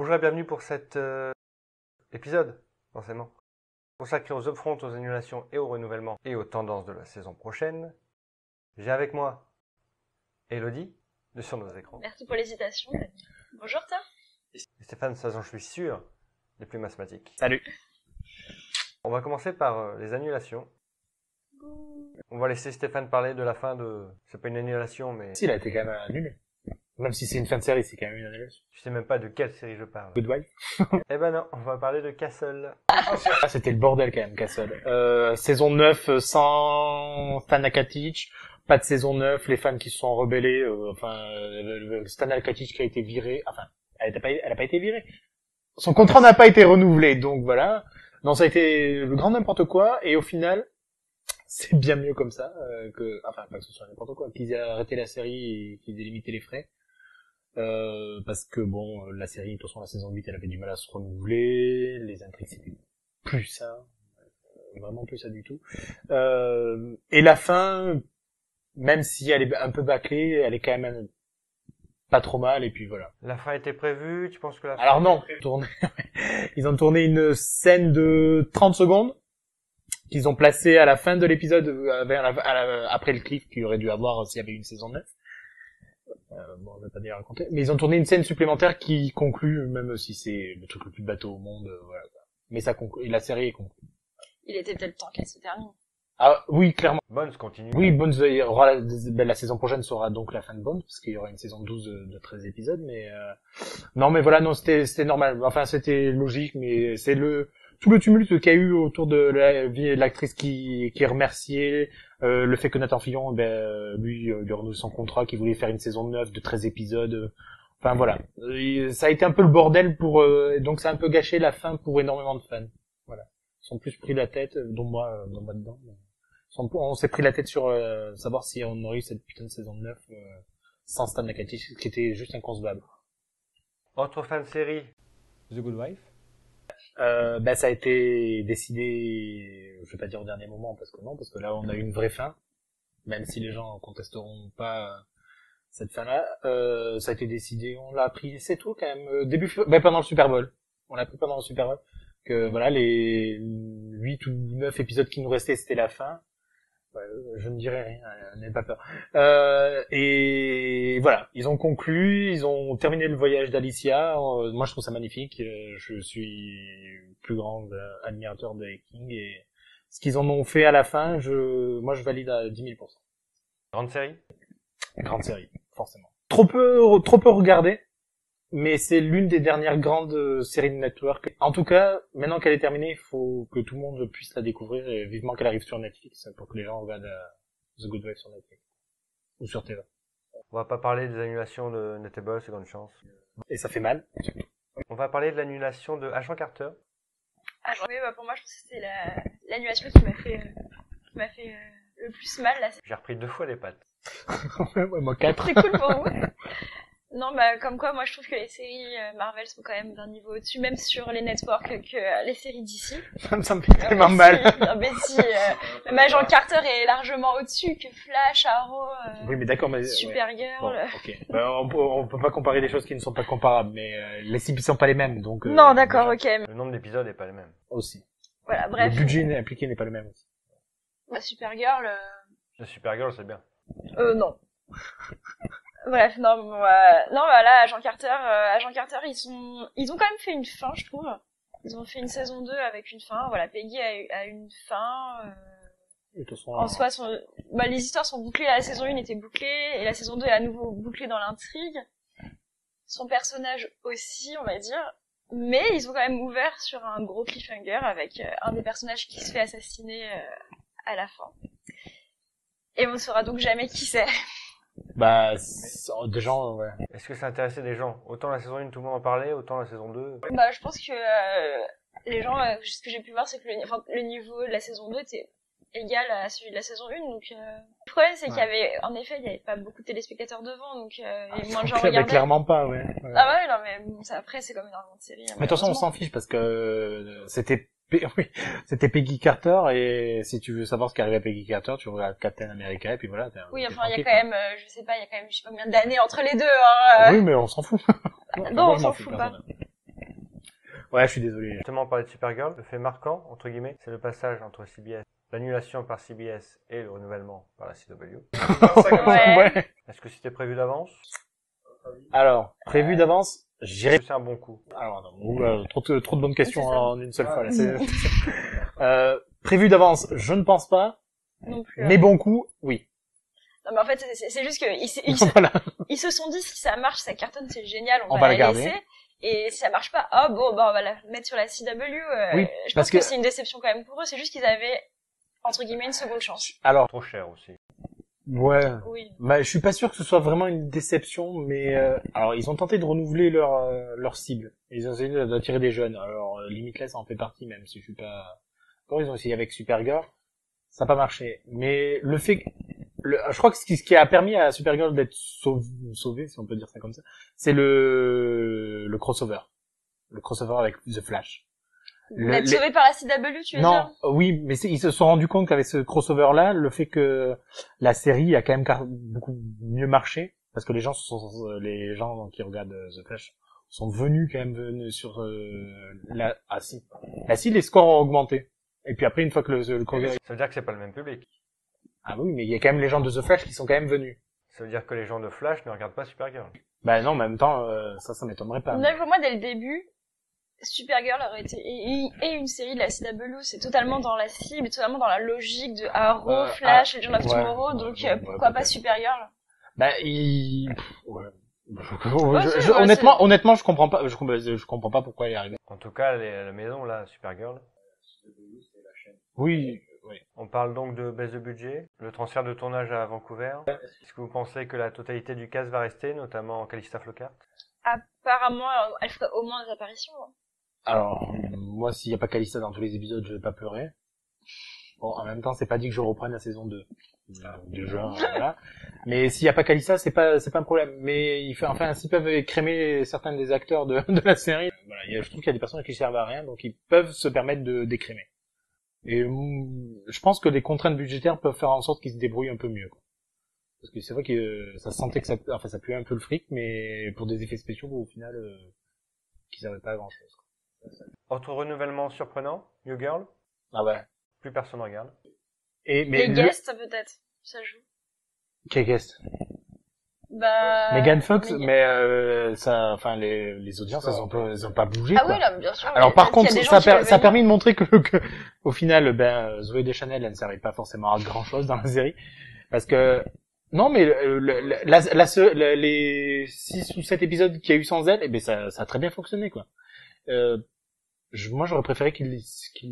Bonjour et bienvenue pour cet épisode, forcément, consacré aux upfronts, aux annulations et aux renouvellements et aux tendances de la saison prochaine. J'ai avec moi Elodie, de Sur nos écrans. Merci pour l'hésitation. Bonjour Tom. Et Stéphane Sazon, je suis sûr, des plus mathématiques. Salut. On va commencer par les annulations. On va laisser Stéphane parler de la fin de... C'est pas une annulation, mais... Si, il a été quand même annulé. Même si c'est une fin de série, c'est quand même une annulation. Je sais même pas de quelle série je parle. Good Wife. Eh ben non, on va parler de Castle. Ah, c'était le bordel quand même, Castle. Saison 9 sans Stan Akatic. Pas de saison 9, les fans qui se sont rebellés. Stan Akatic qui a été viré. Enfin, elle a pas été virée. Son contrat n'a pas été renouvelé, donc voilà. Non, ça a été le grand n'importe quoi. Et au final, c'est bien mieux comme ça pas que ce soit n'importe quoi, qu'ils aient arrêté la série et qu'ils aient limité les frais. Parce que bon, la série, de toute façon, la saison 8, elle avait du mal à se renouveler, les intrigues c'était plus ça, vraiment plus ça du tout. Et la fin, même si elle est un peu bâclée, elle est quand même pas trop mal, et puis voilà. La fin était prévue, tu penses que la fin... Alors non, ils ont tourné une scène de 30 secondes, qu'ils ont placée à la fin de l'épisode, après le cliff qu'il aurait dû avoir s'il y avait une saison 9. Bon, on va pas dire raconter, mais ils ont tourné une scène supplémentaire qui conclut, même si c'est le truc le plus bateau au monde, voilà. Mais ça conclut, la série est conclue. Il était peut-être temps qu'elle se termine. Ah oui, clairement. Bones continue. Oui, Bones, il y aura la saison prochaine sera donc la fin de Bones, parce qu'il y aura une saison 12 de 13 épisodes, mais non, mais voilà, non, c'était normal. Enfin, c'était logique, mais c'est tout le tumulte qu'il y a eu autour de la vie de l'actrice qui est remerciée, le fait que Nathan Fillon, lui a renouvelé son contrat, qu'il voulait faire une saison 9 de 13 épisodes. Enfin voilà, ça a été un peu le bordel donc ça a un peu gâché la fin pour énormément de fans. Voilà, ils sont plus pris la tête, dont moi dedans. On s'est pris la tête sur savoir si on aurait eu cette putain de saison 9 sans Stan Akatic, qui était juste inconcevable. Autre fin de série, The Good Wife. Ça a été décidé, je vais pas dire au dernier moment parce que là on a eu une vraie fin, même si les gens contesteront pas cette fin-là. Ça a été décidé, on l'a appris, c'est tout quand même, pendant le Super Bowl. On l'a appris pendant le Super Bowl que voilà, les 8 ou 9 épisodes qui nous restaient, c'était la fin. Je ne dirai rien, n'ayez pas peur. Et voilà, ils ont conclu, ils ont terminé le voyage d'Alicia. Moi, je trouve ça magnifique. Je suis plus grand admirateur de King et ce qu'ils en ont fait à la fin, moi, je valide à 10 000%. Grande série. Grande série, forcément. Trop peu regardée, mais c'est l'une des dernières grandes séries de network. En tout cas, maintenant qu'elle est terminée, il faut que tout le monde puisse la découvrir et vivement qu'elle arrive sur Netflix pour que les gens regardent The Good Wife sur Netflix. Ou sur TV. On va pas parler des annulations de Notable, c'est grande chance. Et ça fait mal. On va parler de l'annulation de Agent Carter. Oui, pour moi, je pense que c'était l'annulation qui m'a fait le plus mal. Là. J'ai repris 2 fois les pattes. Ouais, moi 4. C'est cool pour vous. Non, comme quoi, moi je trouve que les séries Marvel sont quand même d'un niveau au-dessus, même sur les networks, que les séries d'ici. Ça me fait tellement mal. Non, mais si, même Agent Carter est largement au-dessus que Flash, Arrow, oui, mais d'accord, mais Supergirl. Ouais. Bon, ok. On peut pas comparer des choses qui ne sont pas comparables, mais les cibles sont pas les mêmes, donc. Non, d'accord, déjà. ok. Le nombre d'épisodes est pas le même. Aussi. Voilà, bref. Le budget impliqué n'est pas le même aussi. Supergirl. Le Supergirl, c'est bien. Non. Bref, non, voilà, Agent Carter, ils ont quand même fait une fin, je trouve. Ils ont fait une saison 2 avec une fin. Voilà, Peggy a une fin. Et de toute façon, en soi, les histoires sont bouclées. La saison 1 était bouclée et la saison 2 est à nouveau bouclée dans l'intrigue. Son personnage aussi, on va dire. Mais ils ont quand même ouvert sur un gros cliffhanger avec un des personnages qui se fait assassiner à la fin. Et on ne saura donc jamais qui c'est. des gens, ouais. Est-ce que ça intéressait des gens? Autant la saison 1, tout le monde en parlait, autant la saison 2... Je pense que les gens, ce que j'ai pu voir, c'est que le niveau de la saison 2 était égal à celui de la saison 1, donc le problème c'est qu'il y avait, en effet, il y avait pas beaucoup de téléspectateurs devant, donc il y avait moins de gens regardaient. Clairement pas, ouais. Ah ouais, non mais bon, ça, après c'est comme énormément de séries. Mais de toute façon, on s'en fiche parce que c'était Peggy Carter, et si tu veux savoir ce qui arrive à Peggy Carter, tu regardes Captain America et puis voilà. Oui, enfin il y a quand même, je sais pas combien d'années entre les deux. Hein, Oui, mais on s'en fout. Non, on s'en fout pas. Ouais, je suis désolé. Justement, on parlait de Supergirl. Le fait marquant, entre guillemets, c'est le passage entre CBS, l'annulation par CBS et le renouvellement par la CW. Ouais. Est-ce que c'était prévu d'avance? Alors, prévu d'avance, j'irai... Est-ce que c'est un bon coup? Alors, attends, oula, trop de bonnes questions C'est ça. en une seule fois, là. Prévu d'avance, je ne pense pas. Donc, Mais bon coup, oui. Non, mais en fait, c'est juste que Voilà. ils se sont dit, si ça marche, ça cartonne, c'est génial, on On va va la la garder. laisser. Et si ça marche pas, bon, on va la mettre sur la CW. Oui, Je parce pense que que- c'est une déception quand même pour eux, c'est juste qu'ils avaient, entre guillemets, une seconde chance. Alors, Trop cher aussi. ouais. Oui. Bah, je suis pas sûr que ce soit vraiment une déception, mais alors ils ont tenté de renouveler leur cible. Ils ont essayé d'attirer des jeunes. Alors Limitless en fait partie, même si je suis pas. Quand ils ont essayé avec Supergirl, ça n'a pas marché. Mais le fait, je crois que ce qui a permis à Supergirl d'être sauvée, si on peut dire ça comme ça, c'est le crossover, avec The Flash. D'être sauvé par la CW, tu veux dire? Non, oui, mais ils se sont rendus compte qu'avec ce crossover-là, le fait que la série a quand même beaucoup mieux marché, parce que les gens qui regardent The Flash sont venus sur si les scores ont augmenté. Et puis après, une fois que le crossover... Ça veut dire que c'est pas le même public. Ah oui, mais il y a quand même les gens de The Flash qui sont quand même venus. Ça veut dire que les gens de Flash ne regardent pas Supergirl. Bah non, mais en même temps, ça m'étonnerait pas. Donc, pour moi, dès le début, Supergirl aurait été, et une série de la CW, c'est totalement dans la cible, totalement dans la logique de Arrow, Flash, Legends of Tomorrow, donc pourquoi pas Supergirl? Bah, ouais. Ouais, Honnêtement, je comprends pas, je comprends pas pourquoi elle est arrivée. En tout cas, la maison, là, Supergirl. Oui. On parle donc de baisse de budget, le transfert de tournage à Vancouver. Est-ce que vous pensez que la totalité du cast va rester, notamment Calista Flockhart? Apparemment, elle ferait au moins des apparitions. Hein. Alors, moi, s'il y a pas Calista dans tous les épisodes, je vais pas pleurer. Bon, en même temps, c'est pas dit que je reprenne la saison 2. Du jeu, voilà. Mais s'il y a pas Calista, c'est pas un problème. Mais s'ils peuvent écrémer certains des acteurs de la série, voilà, je trouve qu'il y a des personnages qui servent à rien, donc ils peuvent se permettre d'écrémer. Et je pense que les contraintes budgétaires peuvent faire en sorte qu'ils se débrouillent un peu mieux, quoi. Parce que c'est vrai que ça sentait que ça puait un peu le fric, mais pour des effets spéciaux, au final, qui servaient pas à grand chose, quoi. Autre renouvellement surprenant, New Girl. Ah ouais. Plus personne regarde. Les guests, peut-être. Ça joue. Quel guest? Bah... Megan Fox, mais les audiences, elles ont pas bougé, Ah quoi. oui, là, bien sûr. Alors par contre, ça a permis venir. de montrer que au final, Zoé Deschanel, elle ne servait pas forcément à grand chose dans la série, parce que non, mais les 6 ou 7 épisodes qu'il y a eu sans elle, eh ben ça a très bien fonctionné, quoi. Moi, j'aurais préféré qu'il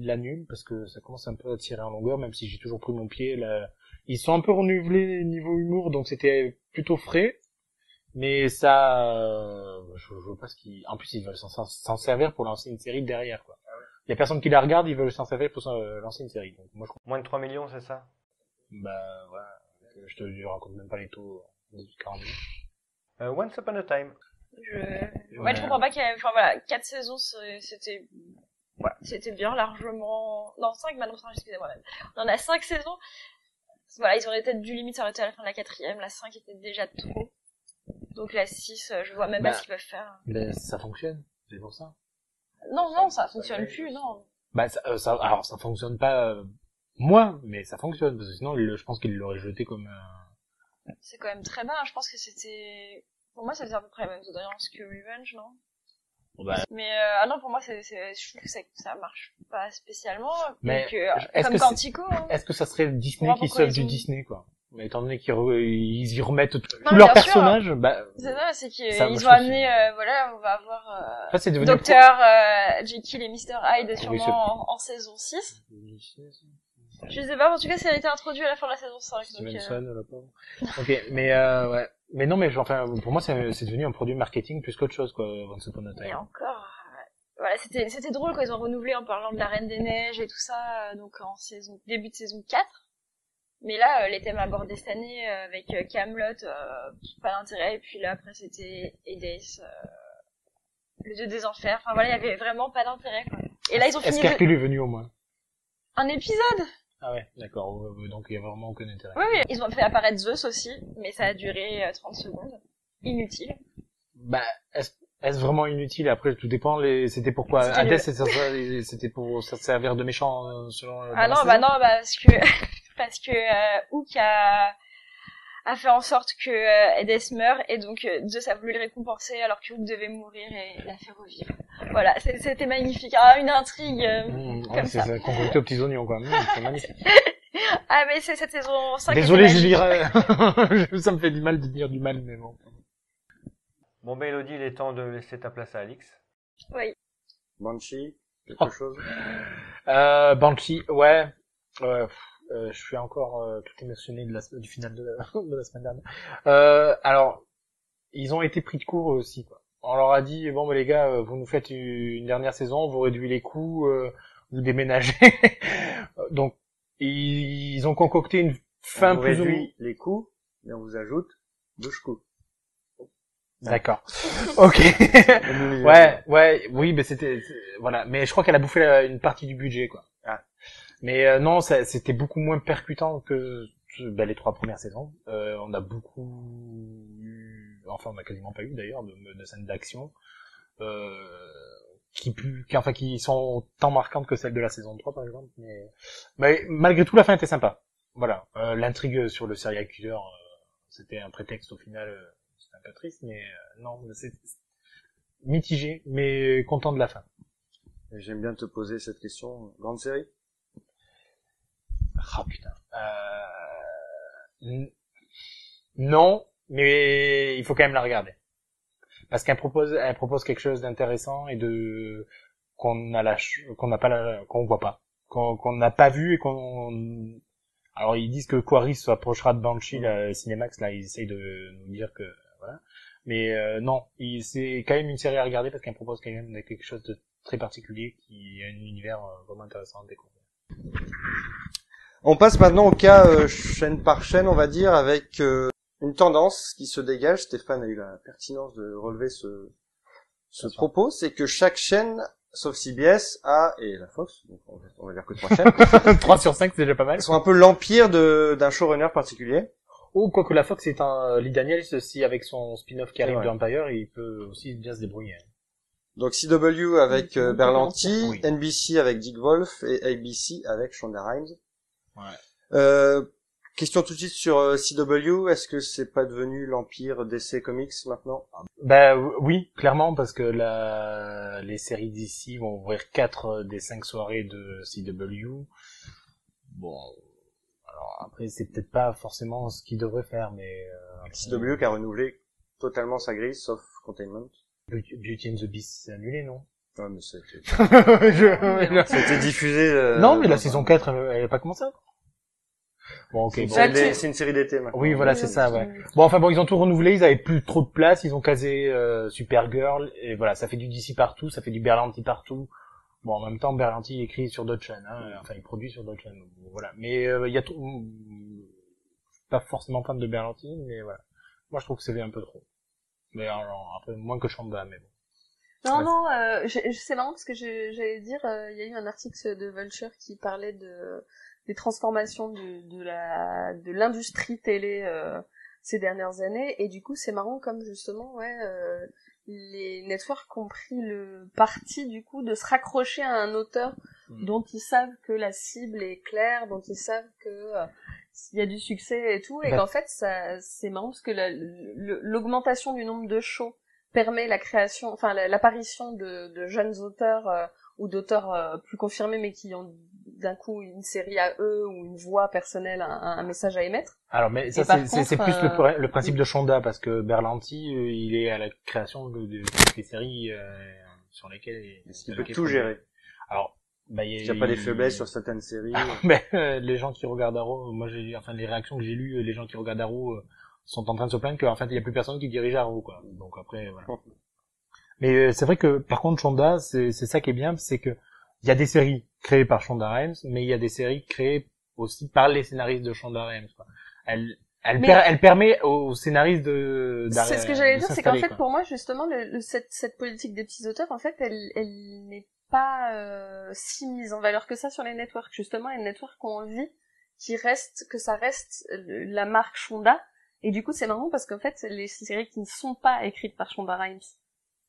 l'annule, parce que ça commence un peu à tirer en longueur, même si j'ai toujours pris mon pied. Ils sont un peu renouvelés niveau humour, donc c'était plutôt frais. Mais ça, je veux pas en plus, ils veulent s'en servir pour lancer une série derrière, quoi. Il y a personne qui la regarde, ils veulent s'en servir pour lancer une série. Donc, moi, Moins de 3 millions, c'est ça? bah, ouais. Je te raconte même pas les taux 18-40. Once Upon a Time. Je comprends pas qu'il y ait, 4 saisons, c'était bien largement, non, 5 maintenant, excusez-moi même. On en a 5 saisons. Voilà, ils auraient peut-être dû limite s'arrêter à la fin de la 4e, la 5 était déjà trop. Donc la 6, je vois même pas ce qu'ils peuvent faire. Mais ça fonctionne, c'est pour ça. Non, ça fonctionne plus, non. Bah, alors, ça fonctionne pas, moi, mais ça fonctionne, parce que sinon, je pense qu'ils l'auraient jeté comme C'est quand même très bas, je pense que c'était, pour moi, c'était à peu près la même audience que Revenge, non? Bah, mais non, pour moi, je trouve que ça marge pas spécialement. Mais donc, comme Quantico. Hein. Est-ce que ça serait Disney qui sauve du Disney, quoi? Mais étant donné qu'ils y remettent tous leurs personnages, bah. C'est ça, c'est qu'ils ont amené, voilà, on va avoir, c'est devenu Docteur, Jekyll et Mr. Hyde sûrement en saison 6. Je sais pas, en tout cas, ça a été introduit à la fin de la saison 5. Ok, mais ouais. Mais non, mais pour moi, c'est devenu un produit marketing plus qu'autre chose, quoi, Once Upon a Time. Et encore, voilà, c'était drôle quand ils ont renouvelé en parlant de la Reine des Neiges et tout ça, donc début de saison 4. Mais là, les thèmes abordés cette année, avec Camelot, pas d'intérêt, et puis là, après, c'était Hades, le dieu des enfers. Enfin voilà, il y avait vraiment pas d'intérêt, quoi. Et là, ils ont fini. Est-ce qu'Hercule est venu au moins? Un épisode? Ah ouais, d'accord, donc il y a vraiment aucun intérêt. Oui, ils ont fait apparaître Zeus aussi, mais ça a duré 30 secondes. Inutile. Bah, Est-ce vraiment inutile? Après, tout dépend. C'était pourquoi? C'était Hades, c'était pour se servir de méchant selon. Ah non, bah non, parce que Hook a fait en sorte que Hades meure et donc Zeus a voulu le récompenser alors que Hook devait mourir et l'a fait revivre. Voilà, c'était magnifique. Ah, une intrigue comme ça. C'est concocté aux petits oignons, quoi. C'est magnifique. Ah, mais c'est cette saison 5. Désolé, je lirai. Ça me fait du mal de dire du mal, mais bon. Bon, ben Elodie, il est temps de laisser ta place à Alix. Oui. Banshee, quelque chose? Banshee, ouais. Je suis encore tout émotionné du final de la semaine dernière. Alors, ils ont été pris de court aussi, quoi. On leur a dit, bon, bah, les gars, vous nous faites une dernière saison, vous réduisez les coûts, vous déménagez. Donc, ils ont concocté une fin on plus ou moins... réduit les coûts, mais on vous ajoute 12 coups. D'accord. Ok. Oui, mais voilà. Mais je crois qu'elle a bouffé une partie du budget, quoi. Ah. Mais non, c'était beaucoup moins percutant que les 3 premières saisons. On a beaucoup eu, enfin on a quasiment pas eu d'ailleurs de scènes d'action qui sont autant marquantes que celles de la saison 3 par exemple. Mais malgré tout, la fin était sympa. Voilà. L'intrigue sur le serial killer, c'était un prétexte au final. C'est un peu triste, mais non, c'est mitigé, mais content de la fin. Et j'aime bien te poser cette question. Grande série? Ah putain. Non, mais il faut quand même la regarder. Parce qu'elle propose quelque chose d'intéressant et qu'on voit pas, qu'on n'a pas vu et alors ils disent que Quarry s'approchera de Banshee, la Cinemax, là ils essayent de nous dire que voilà. Mais non, c'est quand même une série à regarder parce qu'elle propose quand même quelque chose de très particulier qui a un univers vraiment intéressant à découvrir. On passe maintenant au cas chaîne par chaîne, on va dire, avec une tendance qui se dégage. Stéphane a eu la pertinence de relever ce propos, c'est que chaque chaîne, sauf CBS, et la Fox, donc on va dire que 3 chaînes. 3 sur 5, c'est déjà pas mal. Sont un peu l'empire d'un showrunner particulier. Ou quoique la Fox est Lee Daniels, si avec son spin-off qui arrive vrai. de Empire, il peut aussi bien se débrouiller. Donc CW avec Berlanti, Oui. NBC avec Dick Wolf et ABC avec Shonda Rhimes. Ouais. Question tout de suite sur CW, est-ce que c'est pas devenu l'empire DC Comics maintenant? Oui, clairement, parce que les séries d'ici vont ouvrir 4 des 5 soirées de CW. Bon, alors après c'est peut-être pas forcément ce qu'ils devraient faire, mais CW qui a renouvelé totalement sa grille, sauf Containment. Beauty and the Beast c'est annulé, non? Ouais, mais c'était C'était diffusé. Non, mais la saison 4 elle a pas commencé encore. Bon, ok. C'est une série d'été maintenant. Oui, voilà, c'est ça, ouais. Bon, enfin bon, ils ont tout renouvelé, ils avaient plus trop de place, ils ont casé Supergirl, et voilà, ça fait du DC partout, ça fait du Berlanti partout. Bon, en même temps, Berlanti écrit sur d'autres chaînes, hein, enfin, il produit sur d'autres chaînes, donc, voilà. Mais il y a tout... Je suis pas forcément fan de Berlanti, mais voilà. Moi, je trouve que c'est un peu trop. Mais alors, après, moins que Shonda, mais bon. Non, c'est marrant parce que j'allais dire, il y a eu un article de Vulture qui parlait des transformations de l'industrie télé ces dernières années, et du coup c'est marrant comme justement les networks ont pris le parti du coup de se raccrocher à un auteur dont ils savent que la cible est claire, dont ils savent que il y a du succès et tout, et qu'en fait ça c'est marrant parce que l'augmentation du nombre de shows permet la création, enfin l'apparition de jeunes auteurs ou d'auteurs plus confirmés mais qui ont d'un coup une série à eux ou une voix personnelle, un message à émettre. Alors mais ça c'est plus le principe de Shonda, parce que Berlanti il est à la création de toutes les séries sur lesquelles il peut tout gérer. Alors il n'y a pas des faiblesses sur certaines séries. Les gens qui regardent Arrow, moi les réactions que j'ai lues, les gens qui regardent Arrow sont en train de se plaindre qu'en fait il y a plus personne qui dirige Arrow, quoi. Donc après voilà. Mais c'est vrai que par contre Shonda, c'est ça qui est bien, c'est que il y a des séries créées par Shonda Rhimes, mais il y a des séries créées aussi par les scénaristes de Shonda Rhimes, quoi. Elle permet aux scénaristes c'est ce que j'allais dire, c'est qu'en fait, pour moi, justement, cette politique des petits auteurs, en fait, elle n'est pas si mise en valeur que ça sur les networks. Justement, les networks ont envie que ça reste la marque Shonda. Et du coup, c'est marrant parce qu'en fait, les séries qui ne sont pas écrites par Shonda Rhimes,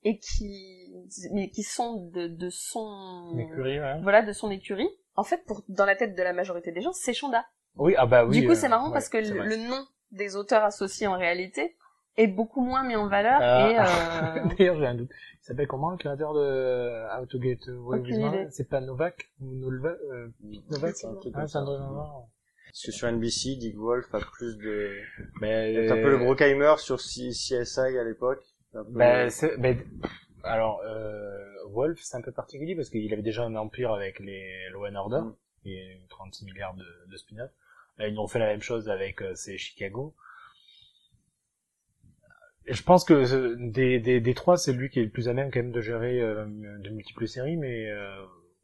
et qui sont de son L'écurie, ouais. voilà, de son écurie. En fait, dans la tête de la majorité des gens, c'est Shonda. Oui, ah bah oui. Du coup, c'est marrant ouais, parce que c'est vrai. le nom des auteurs associés en réalité est beaucoup moins mis en valeur D'ailleurs, j'ai un doute. Il s'appelle comment, le créateur de How to Get Away with Aucune idée. Murder? C'est pas Novak ou Novak? Novak? C'est un truc Ah, comme c'est ça. André Novak. Parce que sur NBC, Dick Wolf a plus de... Mais C'est un peu le Bruckheimer sur CSI à l'époque. Un peu- alors, Wolf, c'est un peu particulier parce qu'il avait déjà un empire avec les Law and Order et 36 milliards de spin-off. Là, ils ont fait la même chose avec c'est Chicago. Et je pense que des trois, c'est lui qui est le plus à même quand même de gérer de multiples séries, mais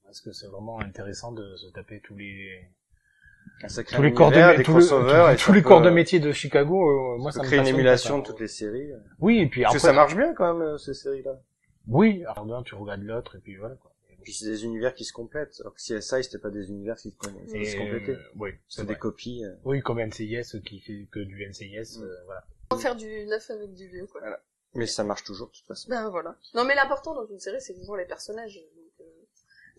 est-ce que c'est vraiment intéressant de se taper tous les corps de tous les corps de métier de Chicago? Moi, ça me créer une passionne émulation pas, de toutes les séries. Oui, et puis Parce après, que ça marche bien quand même, ces séries-là. oui, alors tu regardes l'autre et puis voilà quoi. Puis c'est des univers qui se complètent. Alors que CSI, c'était pas des univers qui se complétaient. Oui, c'est C'était des vrai. copies. Oui, comme NCIS qui fait que du NCIS, voilà. On va faire du neuf avec du vieux, quoi. Voilà. Mais ça marche toujours, de toute façon. Ben voilà. Non, mais l'important dans une série, c'est toujours les personnages. Donc,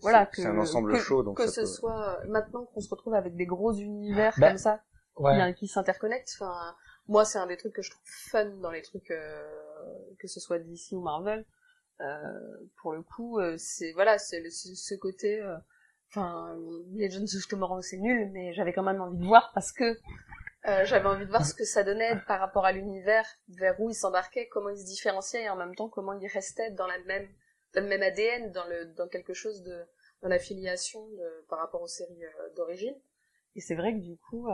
voilà, C'est un ensemble chaud, donc que ça ce peut- soit maintenant qu'on se retrouve avec des gros univers Bah, comme ça, Ouais. qui s'interconnectent. Enfin, moi, c'est un des trucs que je trouve fun dans les trucs, que ce soit DC ou Marvel. Pour le coup, c'est voilà, c'est ce côté. Enfin, Legends of Tomorrow, c'est nul, mais j'avais quand même envie de voir parce que j'avais envie de voir ce que ça donnait par rapport à l'univers, vers où ils s'embarquaient, comment ils se différenciaient et en même temps comment ils restaient dans le même ADN, dans quelque chose dans l'affiliation par rapport aux séries d'origine. Et c'est vrai que du coup,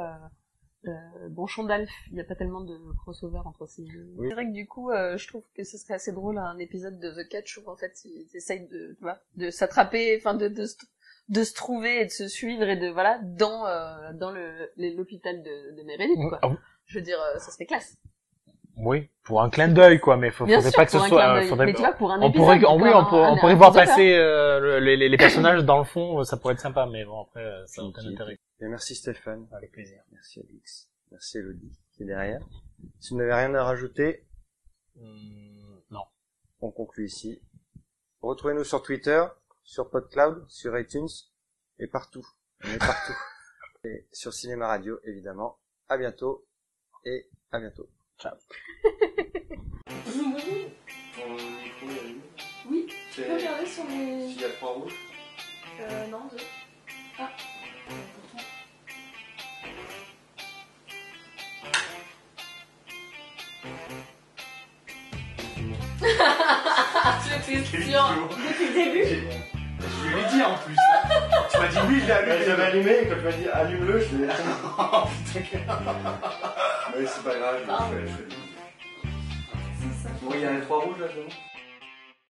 bon, Shondalf, il n'y a pas tellement de crossover entre ces deux. Oui. C'est vrai que du coup, je trouve que ce serait assez drôle un épisode de The Catch où en fait ils essayent tu vois, de s'attraper, enfin de se trouver et de se suivre et de voilà dans l'hôpital de Meredith, quoi. Ah, Je veux dire, ça serait classe. oui, pour un clin d'œil quoi, mais Bien faudrait sûr, pas que ce pour un soit. clin d'œil. Faudrait... Mais tu vois, pour un on épisode, pourrait, pour oui, un- on pourrait un voir crossover. passer les personnages dans le fond, ça pourrait être sympa, mais bon après, ça n'a aucun Ok. intérêt. Et merci Stéphane. Avec plaisir. Merci Alix. Merci Elodie, qui est derrière. Si vous n'avez rien à rajouter, Non. on conclut ici. Retrouvez-nous sur Twitter, sur PodCloud, sur iTunes, et partout. On est partout. Et sur Cinéma Radio, évidemment. À bientôt, et à bientôt. Ciao. Oui, tu peux regarder sur les... y a 3 rouges. non, 2. Ah. Depuis le début. Je lui ai dit en plus. Tu m'as dit oui, je l'ai allumé. J'avais allumé, et quand tu m'as dit allume-le, je l'ai Mais c'est pas grave, Ah. je fais. C'est ça. Bon, il y a les 3 rouges là, c'est bon.